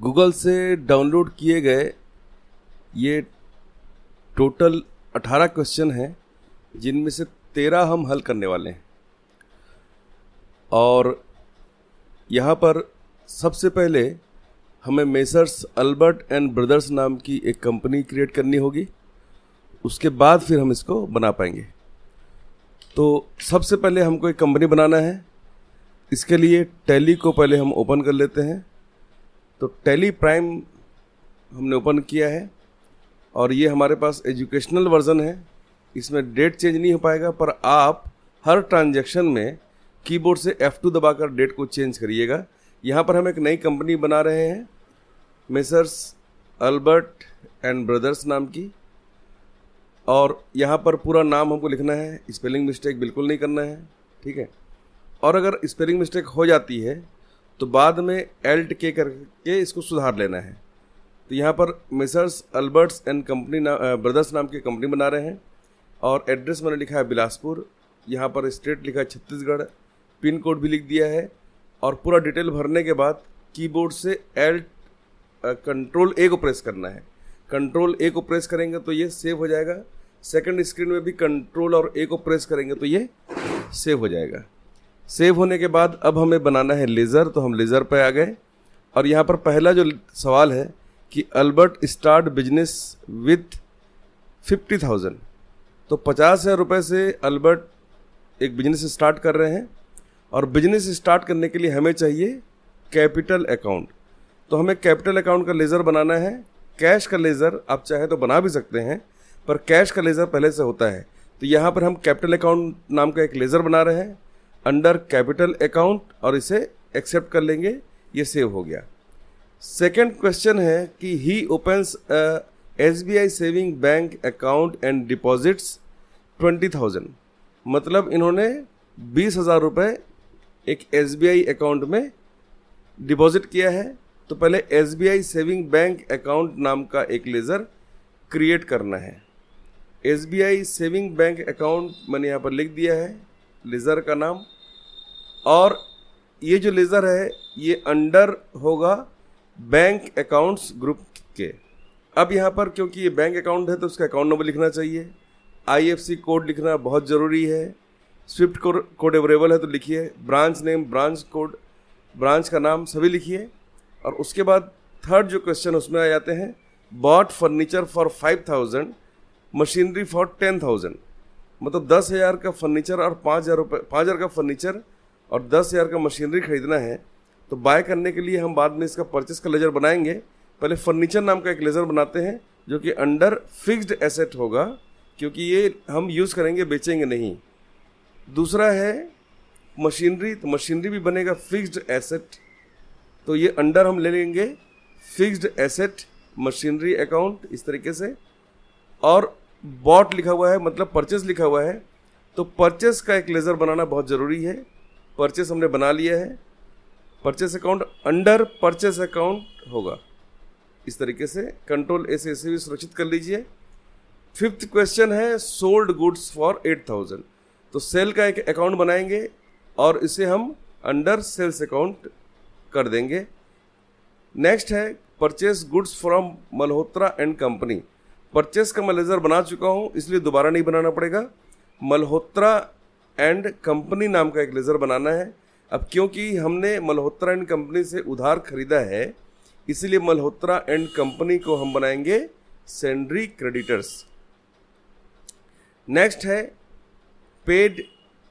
Google से download किए गए ये टोटल 18 क्वेश्चन हैं, जिनमें से 13 हम हल करने वाले हैं। और यहाँ पर सबसे पहले हमें मेसर्स अल्बर्ट एंड ब्रदर्स नाम की एक कंपनी क्रिएट करनी होगी, उसके बाद फिर हम इसको बना पाएंगे। तो सबसे पहले हमको एक कंपनी बनाना है। इसके लिए टैली को पहले हम ओपन कर लेते हैं। तो टैली प्राइम हमने ओपन किया है और ये हमारे पास एजुकेशनल वर्जन है। इसमें डेट चेंज नहीं हो पाएगा, पर आप हर ट्रांजैक्शन में कीबोर्ड से F2 दबाकर डेट को चेंज करिएगा। यहाँ पर हम एक नई कंपनी बना रहे हैं, मेसर्स अल्बर्ट एंड ब्रदर्स नाम की। और यहाँ पर पूरा नाम हमको लिखना है, स्पेलिंग मिस्टेक बिल्कुल नहीं करना है, ठीक है। और अगर स्पेलिंग मिस्टेक हो जाती है तो बाद में Alt K करके इसको सुधार लेना है। तो यहाँ पर messrs Albert's and company brothers नाम की कंपनी बना रहे हैं और एड्रेस मैंने लिखा है बिलासपुर। यहाँ पर स्टेट लिखा है छत्तीसगढ़, पिन कोड भी लिख दिया है। और पूरा डिटेल भरने के बाद कीबोर्ड से कंट्रोल A को प्रेस करना है। कंट्रोल A को प्रेस करेंगे तो ये सेव हो जाएगा। सेकंड स्क्रीन में भी कंट्रोल और A को प्रेस करेंगे तो ये सेव हो जाएगा। सेव होने के बाद अब हमें बनाना है लेज़र, तो हम लेज़र पे आ गए। और यहाँ पर पहला जो सवाल है कि अल्बर्ट स्टार्ट बिजनेस विथ 50,000, तो 50,000 रुपये से अल्बर्ट एक बिजनेस स्टार्ट कर रहे हैं। और बिजनेस स्टार्ट करने के लिए हमें चाहिए कैपिटल अकाउंट। तो हमें कैपिटल अकाउंट का लेज़र बनाना है। कैश का लेज़र आप चाहे तो बना भी सकते हैं, पर कैश का लेज़र पहले से होता है। तो यहाँ पर हम कैपिटल अकाउंट नाम का एक लेज़र बना रहे हैं अंडर कैपिटल अकाउंट और इसे एक्सेप्ट कर लेंगे। ये सेव हो गया। सेकंड क्वेश्चन है कि he opens SBI saving bank account and deposits 20,000, मतलब इन्होंने 20,000 रुपये एक SBI अकाउंट में डिपॉजिट किया है। तो पहले SBI सेविंग बैंक अकाउंट नाम का एक लेज़र क्रिएट करना है। SBI सेविंग बैंक अकाउंट मैंने यहाँ पर लिख दिया है लेज़र का नाम। और ये जो लेज़र है ये अंडर होगा बैंक अकाउंट्स ग्रुप के। अब यहाँ पर क्योंकि ये बैंक अकाउंट है तो उसका अकाउंट नंबर लिखना चाहिए, IFSC कोड लिखना बहुत ज़रूरी है, स्विफ्ट कोड अवेलेबल है तो लिखिए, branch name, branch code, branch का नाम सभी लिखिए। और उसके बाद थर्ड जो क्वेश्चन उसमें आ जाते हैं, bought furniture for 5,000 machinery for 10,000, मतलब 10,000 का फर्नीचर और 5,000 का फर्नीचर और 10,000 का मशीनरी खरीदना है। तो बाय करने के लिए हम बाद में इसका परचेस का लेज़र बनाएंगे। पहले फर्नीचर नाम का एक लेज़र बनाते हैं जो कि अंडर फिक्स्ड एसेट होगा, क्योंकि ये हम यूज़ करेंगे, बेचेंगे नहीं। दूसरा है मशीनरी, तो मशीनरी भी बनेगा फिक्स्ड एसेट, तो ये अंडर हम ले लेंगे फिक्स्ड एसेट मशीनरी अकाउंट इस तरीके से। और बॉट लिखा हुआ है मतलब परचेस लिखा हुआ है, तो परचेस का एक लेज़र बनाना बहुत ज़रूरी है। परचेस हमने बना लिया है, purchase account under purchase account होगा इस तरीके से। कंट्रोल A से इसे भी सुरक्षित कर लीजिए। फिफ्थ क्वेश्चन है सोल्ड गुड्स फॉर 8,000, तो सेल का एक अकाउंट बनाएंगे और इसे हम अंडर सेल्स अकाउंट कर देंगे। नेक्स्ट है purchase goods from Malhotra and company. Purchase का मैं लेज़र बना चुका हूँ, इसलिए दोबारा नहीं बनाना पड़ेगा। मल्होत्रा एंड कंपनी नाम का एक लेज़र बनाना है। अब क्योंकि हमने मल्होत्रा एंड कंपनी से उधार खरीदा है, इसलिए मल्होत्रा एंड कंपनी को हम बनाएंगे सेंड्री क्रेडिटर्स। नेक्स्ट है paid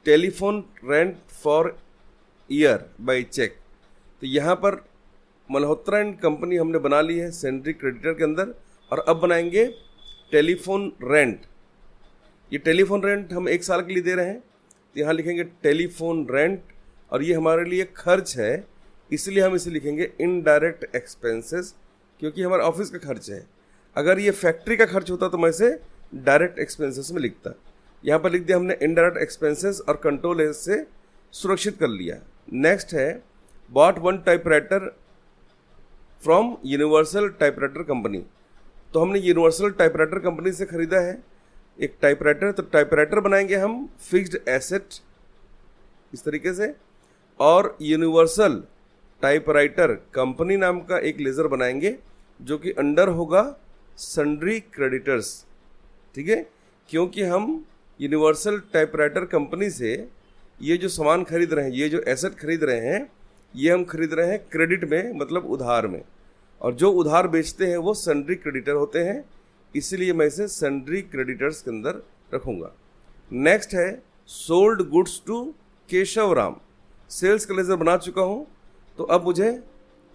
telephone rent for year by cheque. तो यहाँ पर मल्होत्रा एंड कंपनी हमने बना ली है सेंड्री क्रेडिटर के अंदर। और अब बनाएंगे टेलीफोन रेंट। ये टेलीफोन रेंट हम 1 साल के लिए दे रहे हैं, तो यहाँ लिखेंगे टेलीफोन रेंट। और ये हमारे लिए खर्च है, इसलिए हम इसे लिखेंगे इनडायरेक्ट एक्सपेंसेस, क्योंकि हमारे ऑफिस का खर्च है। अगर ये फैक्ट्री का खर्च होता तो मैं इसे डायरेक्ट एक्सपेंसेस में लिखता। यहाँ पर लिख दिया हमने इनडायरेक्ट एक्सपेंसेस और कंट्रोल S से सुरक्षित कर लिया। नेक्स्ट है bought 1 typewriter from Universal typewriter company. तो हमने यूनिवर्सल टाइपराइटर कंपनी से खरीदा है एक टाइपराइटर, तो टाइपराइटर बनाएंगे हम फिक्स्ड एसेट इस तरीके से। और यूनिवर्सल टाइपराइटर कंपनी नाम का एक लेज़र बनाएंगे जो कि अंडर होगा सन्ड्री क्रेडिटर्स। ठीक है, क्योंकि हम यूनिवर्सल टाइपराइटर कंपनी से ये जो सामान खरीद रहे हैं, ये जो एसेट खरीद रहे हैं, ये हम खरीद रहे हैं क्रेडिट में, मतलब उधार में, और जो उधार बेचते हैं वो सन्ड्री क्रेडिटर होते हैं, इसलिए मैं इसे सन्ड्री क्रेडिटर्स के अंदर रखूँगा। नेक्स्ट है sold goods to Keshav Ram. Sales का लेज़र बना चुका हूँ, तो अब मुझे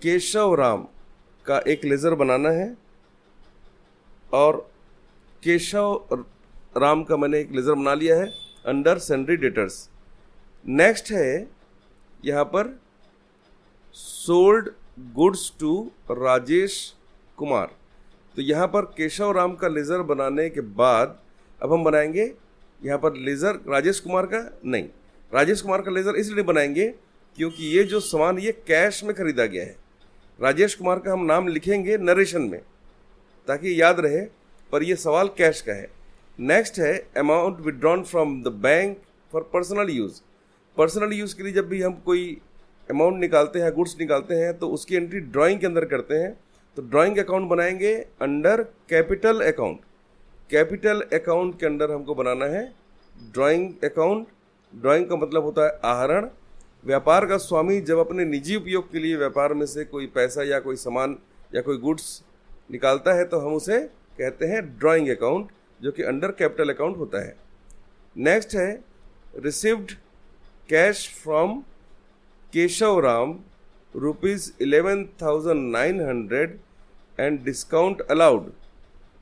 केशव राम का एक लेज़र बनाना है, और केशव राम का मैंने एक लेज़र बना लिया है अंडर सन्ड्री डेटर्स। नेक्स्ट है यहाँ पर sold goods to Rajesh Kumar. तो यहाँ पर केशव राम का लेज़र बनाने के बाद अब हम बनाएंगे यहाँ पर लेज़र राजेश कुमार का नहीं, राजेश कुमार का लेज़र इसलिए बनाएंगे क्योंकि ये जो सामान ये कैश में खरीदा गया है। राजेश कुमार का हम नाम लिखेंगे नरेशन में ताकि याद रहे, पर ये सवाल कैश का है। नेक्स्ट है amount withdrawn from the bank for personal use. Personal use के लिए जब भी हम कोई अमाउंट निकालते हैं, गुड्स निकालते हैं, तो उसकी एंट्री ड्राइंग के अंदर करते हैं। तो ड्राइंग अकाउंट बनाएंगे under capital account. Capital account के अंदर हमको बनाना है ड्राइंग अकाउंट। ड्राइंग का मतलब होता है आहरण। व्यापार का स्वामी जब अपने निजी उपयोग के लिए व्यापार में से कोई पैसा या कोई सामान या कोई गुड्स निकालता है तो हम उसे कहते हैं ड्राइंग अकाउंट, जो कि अंडर कैपिटल अकाउंट होता है। नेक्स्ट है received cash from Keshav Ram ₹11,900 and discount allowed.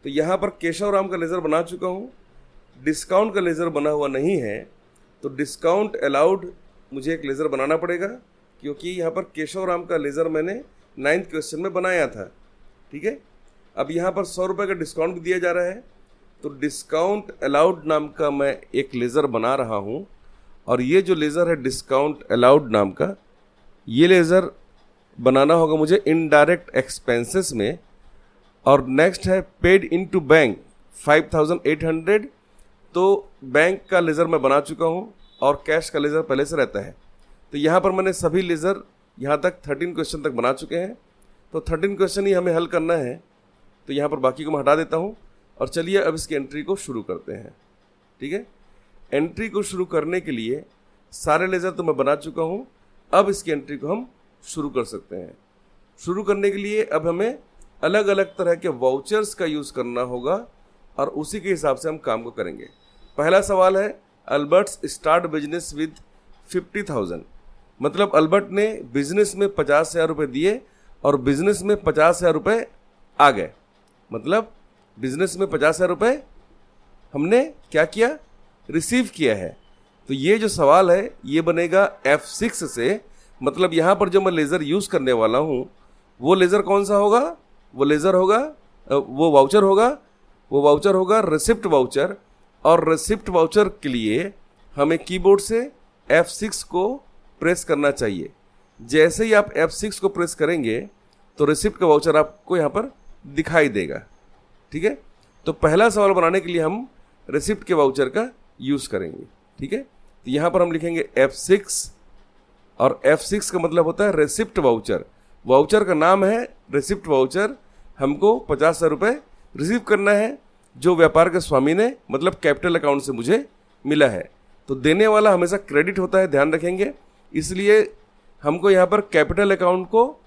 तो यहाँ पर केशव राम का लेज़र बना चुका हूँ, डिस्काउंट का लेज़र बना हुआ नहीं है, तो डिस्काउंट अलाउड मुझे एक लेज़र बनाना पड़ेगा, क्योंकि यहाँ पर केशव राम का लेज़र मैंने 9th क्वेश्चन में बनाया था। ठीक है, अब यहाँ पर 100 रुपये का डिस्काउंट भी दिया जा रहा है, तो डिस्काउंट अलाउड नाम का मैं एक लेज़र बना रहा हूँ, और ये जो लेज़र है डिस्काउंट अलाउड नाम का, ये लेज़र बनाना होगा मुझे इनडायरेक्ट एक्सपेंसेस में। और नेक्स्ट है पेड इनटू बैंक 5,800। तो बैंक का लेज़र मैं बना चुका हूँ और कैश का लेज़र पहले से रहता है। तो यहाँ पर मैंने सभी लेज़र यहाँ तक 13 क्वेश्चन तक बना चुके हैं, तो 13 क्वेश्चन ही हमें हल करना है। तो यहाँ पर बाकी को मैं हटा देता हूँ, और चलिए अब इसकी एंट्री को शुरू करते हैं। ठीक है, एंट्री को शुरू करने के लिए सारे लेज़र तो मैं बना चुका हूँ, अब इसकी एंट्री को हम शुरू कर सकते हैं। शुरू करने के लिए अब हमें अलग अलग तरह के वाउचर्स का यूज़ करना होगा, और उसी के हिसाब से हम काम को करेंगे। पहला सवाल है अल्बर्ट्स स्टार्ट बिजनेस विद 50,000। मतलब अल्बर्ट ने बिजनेस में 50,000 रुपये दिए और बिजनेस में 50,000 रुपये आ गए। मतलब बिजनेस में 50,000 रुपये हमने क्या किया, रिसीव किया है। तो ये जो सवाल है ये बनेगा F6 से। मतलब यहाँ पर जो मैं लेज़र यूज़ करने वाला हूँ वो लेज़र कौन सा होगा, वो लेज़र होगा, वो वाउचर होगा रिसिप्ट वाउचर। और रिसिप्ट वाउचर के लिए हमें कीबोर्ड से F6 को प्रेस करना चाहिए। जैसे ही आप F6 को प्रेस करेंगे तो रिसिप्ट का वाउचर आपको यहाँ पर दिखाई देगा। ठीक है, तो पहला सवाल बनाने के लिए हम रिसिप्ट के वाउचर का यूज़ करेंगे। ठीक है, तो यहाँ पर हम लिखेंगे F6, और F6 का मतलब होता है रिसिप्ट वाउचर। वाउचर का नाम है रिसिप्ट वाउचर। हमको 50,000 रुपये रिसीव करना है जो व्यापार के स्वामी ने, मतलब कैपिटल अकाउंट से मुझे मिला है। तो देने वाला हमेशा क्रेडिट होता है, ध्यान रखेंगे। इसलिए हमको यहाँ पर कैपिटल अकाउंट को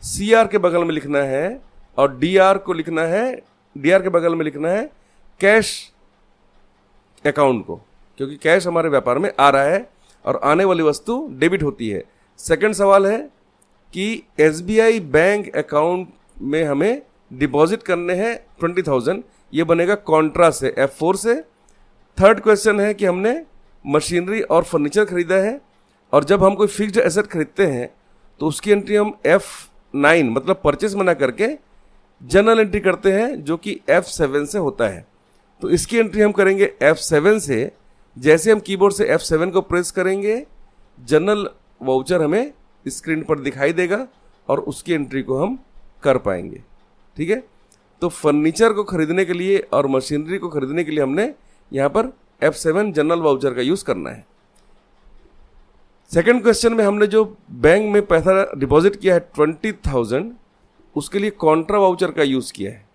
CR के बगल में लिखना है, और DR को लिखना है, DR के बगल में लिखना है कैश अकाउंट को, क्योंकि कैश हमारे व्यापार में आ रहा है और आने वाली वस्तु डेबिट होती है। सेकंड सवाल है कि SBI बैंक अकाउंट में हमें डिपॉजिट करने हैं 20,000, ये बनेगा कॉन्ट्रा से F4 से। थर्ड क्वेश्चन है कि हमने मशीनरी और फर्नीचर खरीदा है, और जब हम कोई फिक्स्ड एसेट खरीदते हैं तो उसकी एंट्री हम F9 मतलब परचेस मना करके जनरल एंट्री करते हैं, जो कि F7 से होता है। तो इसकी एंट्री हम करेंगे F7 से। जैसे हम कीबोर्ड से F7 को प्रेस करेंगे, जनरल वाउचर हमें स्क्रीन पर दिखाई देगा और उसकी एंट्री को हम कर पाएंगे। ठीक है, तो फर्नीचर को खरीदने के लिए और मशीनरी को खरीदने के लिए हमने यहाँ पर F7 जनरल वाउचर का यूज़ करना है। सेकंड क्वेश्चन में हमने जो बैंक में पैसा डिपॉजिट किया है 20,000, उसके लिए कॉन्ट्रा वाउचर का यूज़ किया है।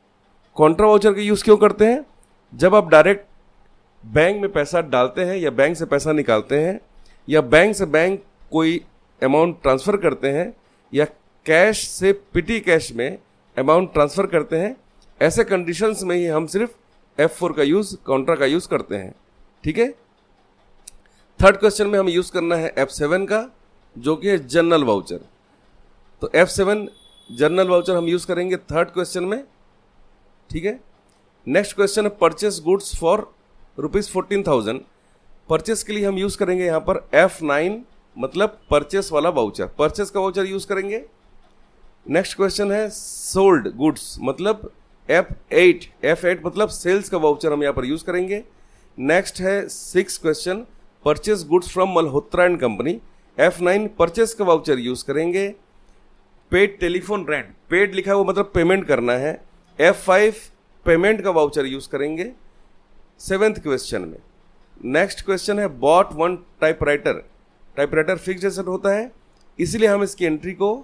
कॉन्ट्रा वाउचर का यूज़ क्यों करते हैं? जब आप डायरेक्ट बैंक में पैसा डालते हैं या बैंक से पैसा निकालते हैं या बैंक से बैंक कोई अमाउंट ट्रांसफ़र करते हैं या कैश से पिटी कैश में अमाउंट ट्रांसफ़र करते हैं, ऐसे कंडीशंस में ही हम सिर्फ F4 का यूज़, कॉन्ट्रा का यूज़ करते हैं। ठीक है। थर्ड क्वेश्चन में हम यूज़ करना है F7 का, जो कि है जनरल वाउचर। तो F7 जनरल वाउचर हम यूज़ करेंगे थर्ड क्वेश्चन में। ठीक है। नेक्स्ट क्वेश्चन है परचेस गुड्स फॉर ₹14,000। परचेस के लिए हम यूज़ करेंगे यहाँ पर F9, मतलब परचेस वाला वाउचर, परचेस का वाउचर यूज़ करेंगे। नेक्स्ट क्वेश्चन है सोल्ड गुड्स, मतलब F8 मतलब सेल्स का वाउचर हम यहाँ पर यूज़ करेंगे। नेक्स्ट है 6 question purchase goods from Malhotra and company, F9 purchase का वाउचर यूज़ करेंगे। पेड टेलीफोन रेंट, पेड लिखा हुआ मतलब पेमेंट करना है, F5 पेमेंट का वाउचर यूज़ करेंगे 7th क्वेश्चन में। नेक्स्ट क्वेश्चन है bought one typewriter, typewriter fixed asset होता है, इसलिए हम इसकी एंट्री को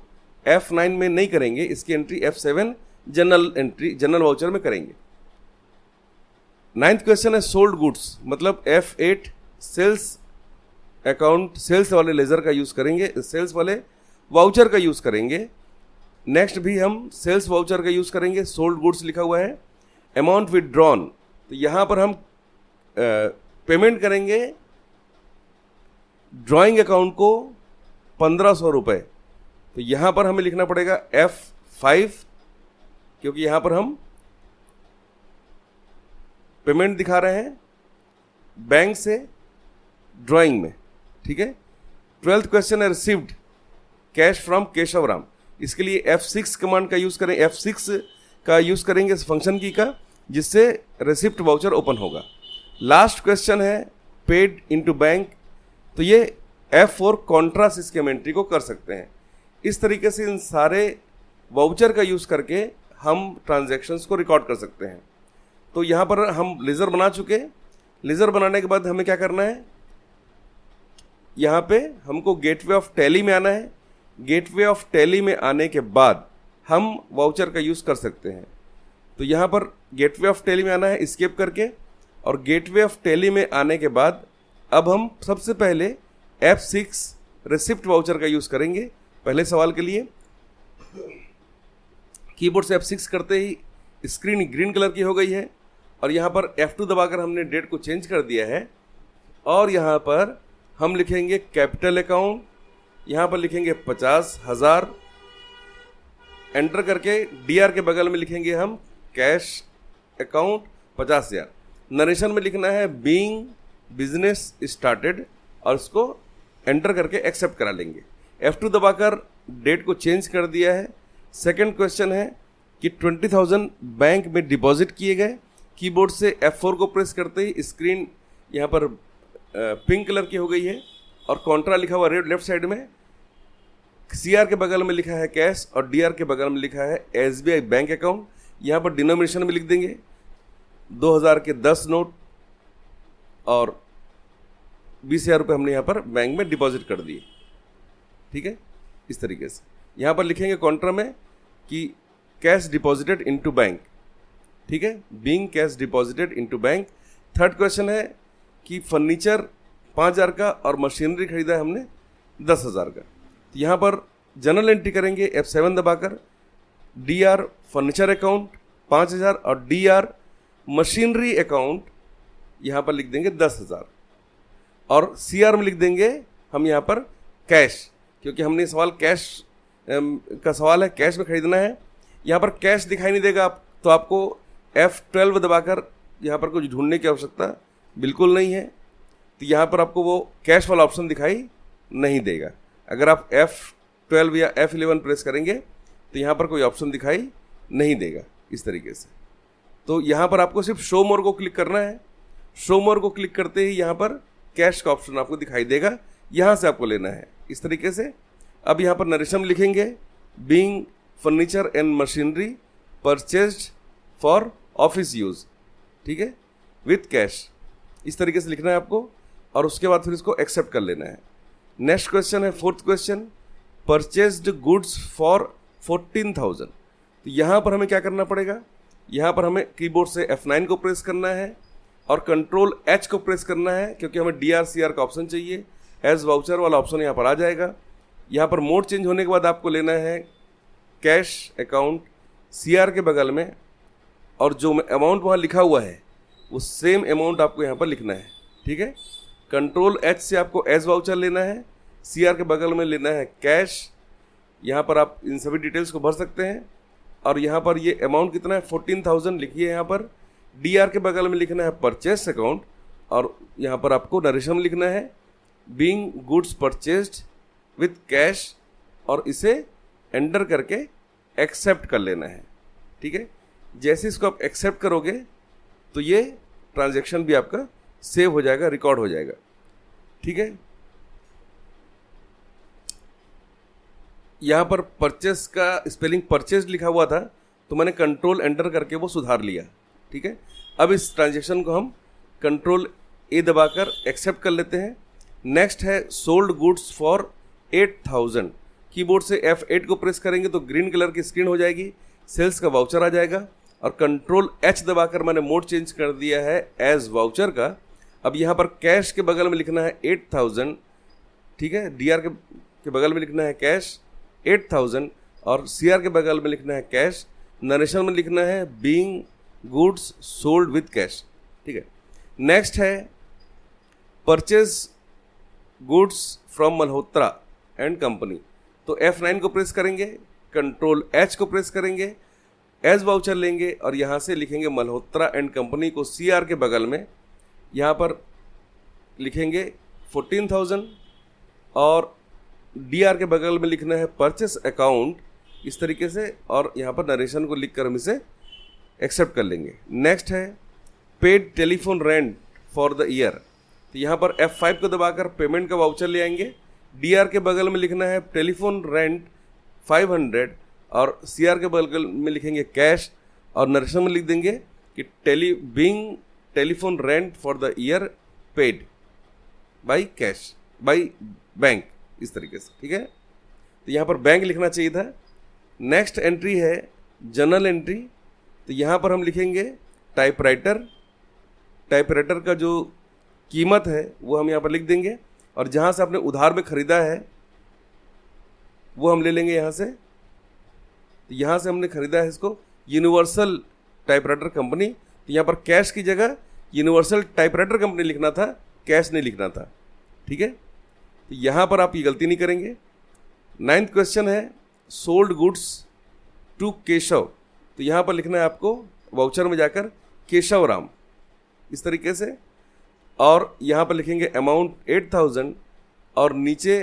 F9 में नहीं करेंगे, इसकी एंट्री F7 जनरल वाउचर में करेंगे। 9th क्वेश्चन है सोल्ड गुड्स, मतलब F8 सेल्स अकाउंट, सेल्स वाले लेजर का यूज़ करेंगे, सेल्स वाले वाउचर का यूज़ करेंगे। नेक्स्ट भी हम सेल्स वाउचर का यूज़ करेंगे, सोल्ड गुड्स लिखा हुआ है। अमाउंट विदड्रॉन, तो यहाँ पर हम पेमेंट करेंगे ड्राइंग अकाउंट को 1,500 रुपये, तो यहाँ पर हमें लिखना पड़ेगा F5, क्योंकि यहाँ पर हम पेमेंट दिखा रहे हैं बैंक से ड्राइंग में। ठीक है। 12th क्वेश्चन है received cash from Keshav Ram, इसके लिए F6 कमांड का यूज़ करें, F6 का यूज़ करेंगे इस फंक्शन की का, जिससे रिसिप्ट वाउचर ओपन होगा। लास्ट क्वेश्चन है पेड इनटू बैंक, तो ये F4 कॉन्ट्रा से हम एंट्री को कर सकते हैं। इस तरीके से इन सारे वाउचर का यूज़ करके हम ट्रांजैक्शंस को रिकॉर्ड कर सकते हैं। तो यहाँ पर हम लेज़र बना चुके। लेज़र बनाने के बाद हमें क्या करना है, यहाँ पे हमको गेटवे ऑफ टैली में आना है। गेटवे ऑफ टैली में आने के बाद हम वाउचर का यूज़ कर सकते हैं। तो यहाँ पर गेटवे ऑफ टैली में आना है एस्केप करके, और गेटवे ऑफ टैली में आने के बाद अब हम सबसे पहले F6 रिसिप्ट वाउचर का यूज़ करेंगे। पहले सवाल के लिए कीबोर्ड से F6 करते ही स्क्रीन ग्रीन कलर की हो गई है, और यहाँ पर F2 दबाकर हमने डेट को चेंज कर दिया है। और यहाँ पर हम लिखेंगे कैपिटल अकाउंट, यहाँ पर लिखेंगे 50,000, एंटर करके DR के बगल में लिखेंगे हम कैश अकाउंट 50,000। नरेशन में लिखना है बीइंग बिजनेस स्टार्टेड, और उसको एंटर करके एक्सेप्ट करा लेंगे। F2 दबाकर डेट को चेंज कर दिया है। सेकंड क्वेश्चन है कि 20,000 बैंक में डिपॉजिट किए गए। कीबोर्ड से F4 को प्रेस करते ही स्क्रीन यहाँ पर पिंक कलर की हो गई है, और कॉन्ट्रा लिखा हुआ रेड लेफ्ट साइड में। CR के बगल में लिखा है कैश, और DR के बगल में लिखा है SBI बैंक अकाउंट। यहाँ पर डिनोमिनेशन में लिख देंगे 2,000 के 10 नोट, और 20,000 रुपये हमने यहाँ पर बैंक में डिपॉजिट कर दिए। ठीक है। इस तरीके से यहाँ पर लिखेंगे कॉन्ट्रा में कि कैश डिपॉजिटेड इनटू बैंक। ठीक है, being cash deposited into bank. Third question है कि फर्नीचर 5,000 का और मशीनरी खरीदा है हमने 10,000 का। तो यहाँ पर जनरल एंट्री करेंगे F7 दबाकर, DR फर्नीचर अकाउंट 5,000 और DR मशीनरी अकाउंट यहाँ पर लिख देंगे 10,000, और CR में लिख देंगे हम यहाँ पर कैश, क्योंकि हमने सवाल कैश का सवाल है, कैश में खरीदना है। यहाँ पर कैश दिखाई नहीं देगा तो आपको F12 दबाकर यहाँ पर कुछ ढूंढने की आवश्यकता बिल्कुल नहीं है। तो यहाँ पर आपको वो कैश वाला ऑप्शन दिखाई नहीं देगा। अगर आप F12 या F11 प्रेस करेंगे तो यहाँ पर कोई ऑप्शन दिखाई नहीं देगा इस तरीके से। तो यहाँ पर आपको सिर्फ शो मोर को क्लिक करना है। शो मोर को क्लिक करते ही यहाँ पर कैश का ऑप्शन आपको दिखाई देगा, यहाँ से आपको लेना है इस तरीके से। अब यहाँ पर नरेशन लिखेंगे being furniture and machinery purchased for office use, ठीक है, विथ कैश, इस तरीके से लिखना है आपको, और उसके बाद फिर इसको एक्सेप्ट कर लेना है। नेक्स्ट क्वेश्चन है fourth question, purchased goods for 14,000। तो यहाँ पर हमें क्या करना पड़ेगा, यहाँ पर हमें कीबोर्ड से F9 को प्रेस करना है और कंट्रोल H को प्रेस करना है, क्योंकि हमें DRCR का ऑप्शन चाहिए। एज वाउचर वाला ऑप्शन यहाँ पर आ जाएगा। यहाँ पर मोड चेंज होने के बाद आपको लेना है कैश अकाउंट CR के बगल में, और जो अमाउंट वहाँ लिखा हुआ है वो सेम अमाउंट आपको यहाँ पर लिखना है। ठीक है, कंट्रोल H से आपको एज वाउचर लेना है, CR के बगल में लेना है कैश। यहाँ पर आप इन सभी डिटेल्स को भर सकते हैं। और यहाँ पर ये अमाउंट कितना है, 14,000 लिखिए। यहाँ पर DR के बगल में लिखना है परचेस अकाउंट, और यहाँ पर आपको नरेशन में लिखना है being goods purchased with cash, और इसे एंटर करके एक्सेप्ट कर लेना है। ठीक है, जैसे इसको आप एक्सेप्ट करोगे तो ये ट्रांजैक्शन भी आपका सेव हो जाएगा, रिकॉर्ड हो जाएगा। ठीक है, यहाँ पर परचेस का स्पेलिंग परचेज लिखा हुआ था, तो मैंने कंट्रोल एंटर करके वो सुधार लिया। ठीक है, अब इस ट्रांजैक्शन को हम कंट्रोल A दबाकर एक्सेप्ट कर लेते हैं। नेक्स्ट है सोल्ड गुड्स फॉर 8,000। कीबोर्ड से F8 को प्रेस करेंगे तो ग्रीन कलर की स्क्रीन हो जाएगी, सेल्स का वाउचर आ जाएगा, और कंट्रोल H दबाकर मैंने मोड चेंज कर दिया है एज वाउचर का। अब यहाँ पर कैश के बगल में लिखना है 8,000। ठीक है, DR के बगल में लिखना है कैश 8,000, और CR के बगल में लिखना है कैश। नरेशन में लिखना है being goods sold with cash. ठीक है, नेक्स्ट है purchase goods from Malhotra and company. तो F9 को प्रेस करेंगे, कंट्रोल H को प्रेस करेंगे, एज वाउचर लेंगे, और यहाँ से लिखेंगे मल्होत्रा एंड कंपनी को CR के बगल में। यहाँ पर लिखेंगे 14,000, और DR के बगल में लिखना है परचेस अकाउंट, इस तरीके से, और यहाँ पर नरेशन को लिख कर हम इसे एक्सेप्ट कर लेंगे। नेक्स्ट है paid telephone rent for the year. तो यहाँ पर F5 को दबाकर पेमेंट का वाउचर ले आएंगे। DR के बगल में लिखना है टेलीफोन रेंट 500, और CR के बगल में लिखेंगे कैश, और नरेशन में लिख देंगे कि being telephone rent for the year paid by cash by bank, इस तरीके से। ठीक है, तो यहाँ पर बैंक लिखना चाहिए था। नेक्स्ट एंट्री है जर्नल एंट्री। तो यहाँ पर हम लिखेंगे टाइपराइटर का जो कीमत है वो हम यहाँ पर लिख देंगे, और जहाँ से आपने उधार में ख़रीदा है वो हम ले लेंगे यहाँ से। तो यहाँ से हमने ख़रीदा है इसको यूनिवर्सल टाइपराइटर कंपनी। तो यहाँ पर कैश की जगह यूनिवर्सल टाइपराइटर कंपनी लिखना था, कैश नहीं लिखना था। ठीक है, तो यहाँ पर आप ये गलती नहीं करेंगे। 9th क्वेश्चन है सोल्ड गुड्स टू केशव। तो यहाँ पर लिखना है आपको वाउचर में जाकर केशव राम, इस तरीके से, और यहाँ पर लिखेंगे अमाउंट 8,000, और नीचे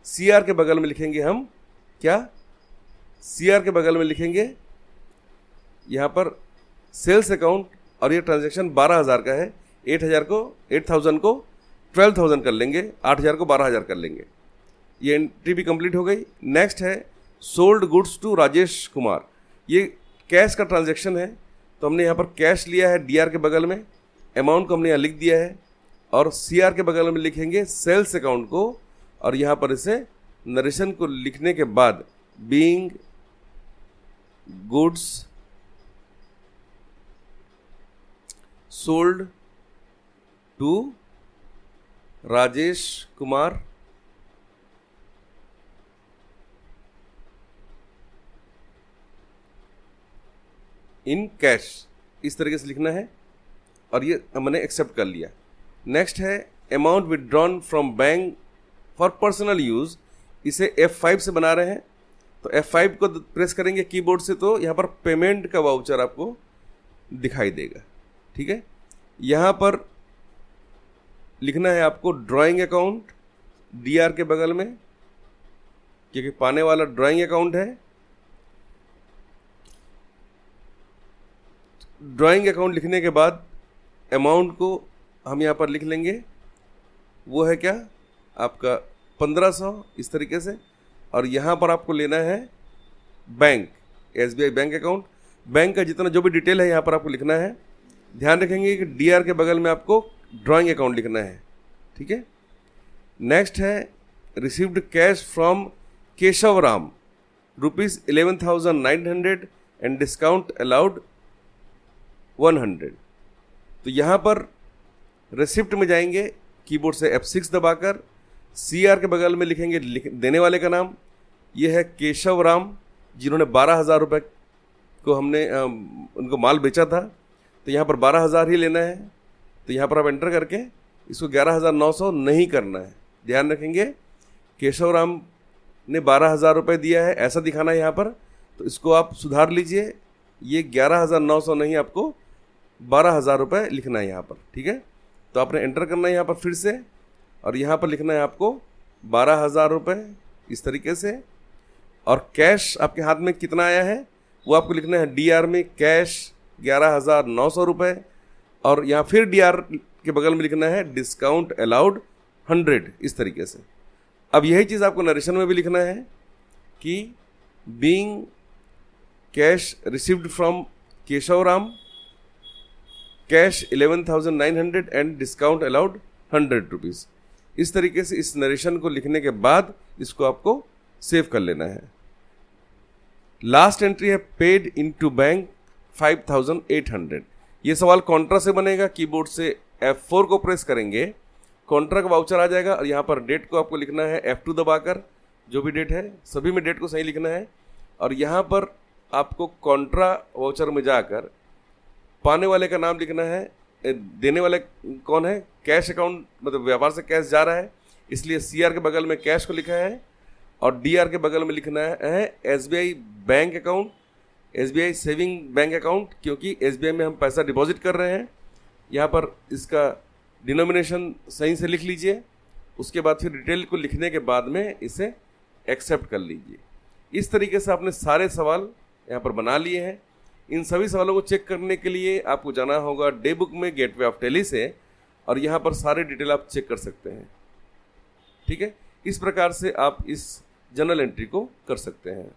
CR के बगल में लिखेंगे हम क्या, CR के बगल में लिखेंगे यहाँ पर सेल्स अकाउंट, और ये ट्रांजैक्शन 12,000 का है। 8,000 को 12,000 कर लेंगे, 8,000 को 12,000 कर लेंगे। ये एंट्री भी कंप्लीट हो गई। नेक्स्ट है sold goods to Rajesh Kumar. ये कैश का ट्रांजैक्शन है, तो हमने यहाँ पर कैश लिया है DR के बगल में, अमाउंट को हमने यहाँ लिख दिया है, और CR के बगल में लिखेंगे सेल्स अकाउंट को, और यहाँ पर इसे नरेशन को लिखने के बाद being goods sold to Rajesh Kumar in cash, इस तरीके से लिखना है, और ये हमने एक्सेप्ट कर लिया। नेक्स्ट है amount withdrawn from bank for personal use. इसे F5 से बना रहे हैं, तो F5 को प्रेस करेंगे कीबोर्ड से, तो यहाँ पर पेमेंट का वाउचर आपको दिखाई देगा। ठीक है, यहाँ पर लिखना है आपको ड्राइंग अकाउंट DR के बगल में, क्योंकि पाने वाला ड्राइंग अकाउंट है। ड्राइंग अकाउंट लिखने के बाद अमाउंट को हम यहाँ पर लिख लेंगे, वो है क्या आपका 1500, इस तरीके से, और यहाँ पर आपको लेना है bank, SBI bank account. Bank का जितना जो भी डिटेल है यहाँ पर आपको लिखना है। ध्यान रखेंगे कि DR के बगल में आपको ड्राइंग अकाउंट लिखना है। ठीक है, नेक्स्ट है received cash from Keshav Ram ₹11,900 and discount allowed 100। तो यहाँ पर रिसिप्ट में जाएंगे, कीबोर्ड से F6 दबाकर CR के बगल में लिखेंगे देने वाले का नाम। ये है केशव राम, जिन्होंने 12,000 रुपये को हमने उनको माल बेचा था, तो यहाँ पर 12,000 ही लेना है। तो यहाँ पर आप एंटर करके इसको 11,900 नहीं करना है। ध्यान रखेंगे, केशव राम ने 12,000 रुपये दिया है ऐसा दिखाना है यहाँ पर, तो इसको आप सुधार लीजिए। ये 11,900 नहीं, आपको 12,000 रुपये लिखना है यहाँ पर, ठीक है। तो आपने एंटर करना है यहाँ पर फिर से, और यहाँ पर लिखना है आपको 12,000 रुपये इस तरीके से। और कैश आपके हाथ में कितना आया है वो आपको लिखना है DR में कैश 11,900 रुपये, और यहाँ फिर DR के बगल में लिखना है डिस्काउंट अलाउड 100 इस तरीके से। अब यही चीज़ आपको नरेशन में भी लिखना है कि being cash received from Keshav Ram cash 11,900 and discount allowed 100 rupees. इस तरीके से इस नरेशन को लिखने के बाद इसको आपको सेव कर लेना है। लास्ट एंट्री है पेड इनटू बैंक 5,800। ये सवाल कॉन्ट्रा से बनेगा। कीबोर्ड से F4 को प्रेस करेंगे, कॉन्ट्रा का वाउचर आ जाएगा, और यहाँ पर डेट को आपको लिखना है F2 दबाकर, जो भी डेट है सभी में डेट को सही लिखना है। और यहाँ पर आपको कॉन्ट्रा वाउचर में जाकर पाने वाले का नाम लिखना है। देने वाले कौन है? कैश अकाउंट, मतलब व्यापार से कैश जा रहा है, इसलिए CR के बगल में कैश को लिखा है, और DR के बगल में लिखना है SBI bank account, SBI saving bank account, क्योंकि SBI में हम पैसा डिपॉजिट कर रहे हैं। यहाँ पर इसका डिनोमिनेशन सही से लिख लीजिए। उसके बाद फिर डिटेल को लिखने के बाद में इसे एक्सेप्ट कर लीजिए। इस तरीके से आपने सारे सवाल यहाँ पर बना लिए हैं। इन सभी सवालों को चेक करने के लिए आपको जाना होगा डे बुक में गेटवे ऑफ टैली से, और यहाँ पर सारे डिटेल आप चेक कर सकते हैं, ठीक है। इस प्रकार से आप इस जर्नल एंट्री को कर सकते हैं।